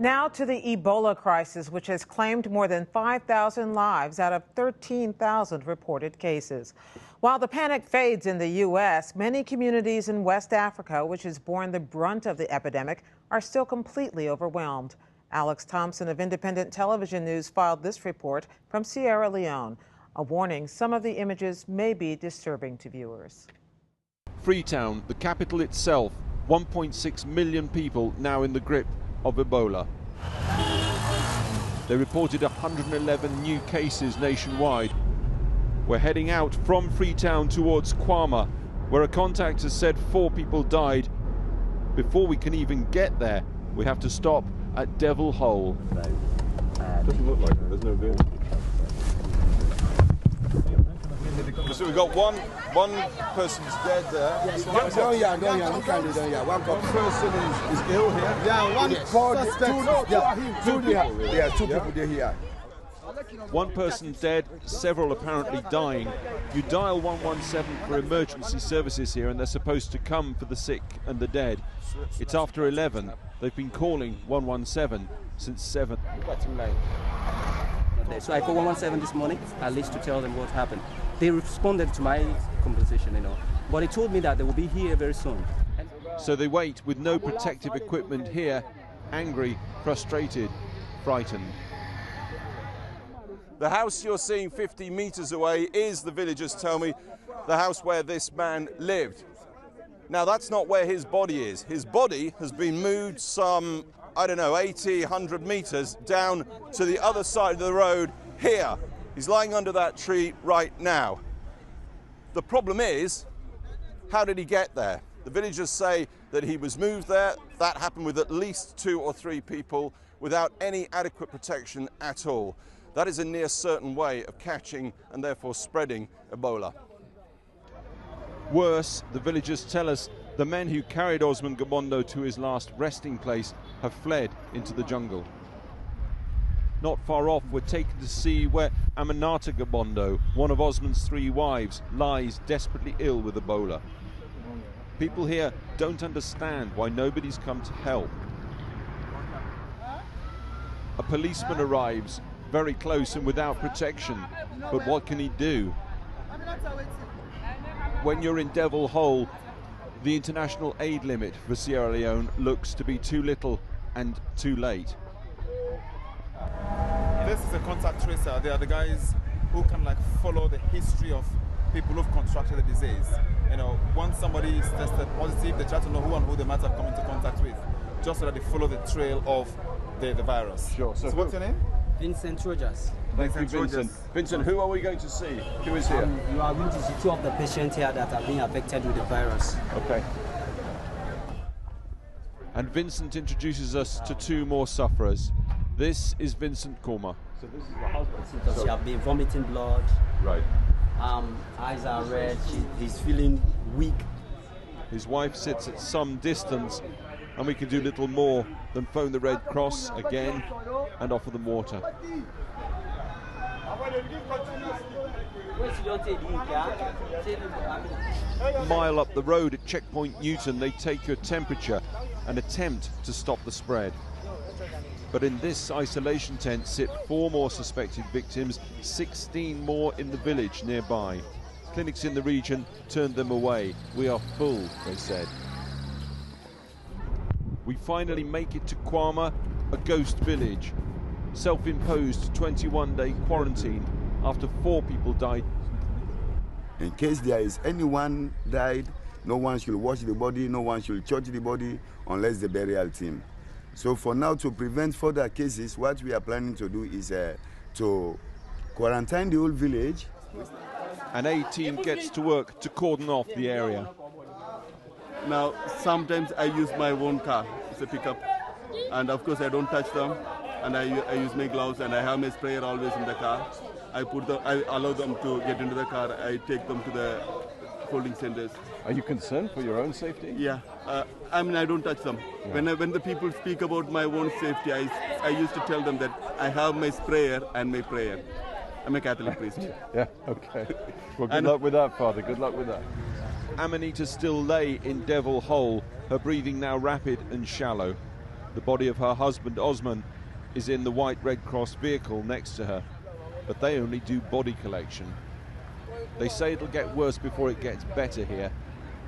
Now to the Ebola crisis, which has claimed more than 5,000 lives out of 13,000 reported cases. While the panic fades in the U.S., many communities in West Africa, which has borne the brunt of the epidemic, are still completely overwhelmed. Alex Thompson of Independent Television News filed this report from Sierra Leone. A warning, some of the images may be disturbing to viewers. Freetown, the capital itself, 1.6 million people now in the grip of Ebola. They reported 111 new cases nationwide. We're heading out from Freetown towards Kwama, where a contact has said 4 people died. Before we can even get there, we have to stop at Devil Hole. Doesn't look like it, there's no vehicle. So we've got one person's dead there. Yes, one person is ill here. Yeah, one two people here. One person dead, several apparently dying. You dial 117 for emergency services here, and they're supposed to come for the sick and the dead. It's after 11. They've been calling 117 since 7. So I called 117 this morning, at least to tell them what happened. They responded to my conversation, but they told me that they will be here very soon. So they wait with no protective equipment here, angry, frustrated, frightened. The house you're seeing 50 meters away is, the villagers tell me, the house where this man lived. Now that's not where his body is. His body has been moved some, 80, 100 meters down to the other side of the road here. He's lying under that tree right now. The problem is, how did he get there? The villagers say that he was moved there. That happened with at least 2 or 3 people without any adequate protection at all. That is a near certain way of catching and therefore spreading Ebola. Worse, the villagers tell us, the men who carried Osman Gabondo to his last resting place have fled into the jungle. Not far off, we're taken to see where Aminata Gabondo, one of Osman's 3 wives, lies desperately ill with Ebola. People here don't understand why nobody's come to help. A policeman arrives, very close and without protection, but what can he do? When you're in Devil Hole, the international aid limit for Sierra Leone looks to be too little and too late. This is a contact tracer. They are the guys who can follow the history of people who've contracted the disease. Once somebody is tested positive, they try to know who and who they might have come into contact with, just so that they follow the trail of the virus. Sure. So what's your name? Vincent Rogers. Thank you, Vincent. Vincent, who are we going to see? Who is here? You are going to see 2 of the patients here that are being affected with the virus. Okay. And Vincent introduces us to 2 more sufferers. This is Vincent Korma. So this is the husband. She has been vomiting blood. Right. Eyes are red. He's feeling weak. His wife sits at some distance, and we can do little more than phone the Red Cross again and offer them water. A mile up the road at Checkpoint Newton, they take your temperature and attempt to stop the spread. But in this isolation tent sit 4 more suspected victims, 16 more in the village nearby. Clinics in the region turned them away. We are full, they said. We finally make it to Kwama, a ghost village. Self-imposed 21-day quarantine after 4 people died. In case there is anyone died, no one should wash the body, no one should touch the body unless the burial team. So for now, to prevent further cases, what we are planning to do is to quarantine the whole village. An aid team gets to work to cordon off the area. Now, sometimes I use my own car, it's a pickup, and of course I don't touch them, and I use my gloves, and I have my sprayer always in the car. I allow them to get into the car, I take them to the holding centers. Are you concerned for your own safety? Yeah, I don't touch them. Yeah. When the people speak about my own safety, I used to tell them that I have my sprayer and my prayer. I'm a Catholic priest. Yeah, okay. Well, good luck with that, Father. Good luck with that. Amanita still lay in Devil Hole, her breathing now rapid and shallow. The body of her husband, Osman, is in the white Red Cross vehicle next to her, but they only do body collection. They say it'll get worse before it gets better here.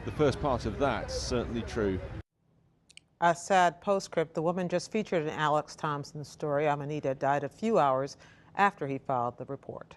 The first part of that's certainly true. A sad postscript. The woman just featured in Alex Thompson's story, Amanita, died a few hours after he filed the report.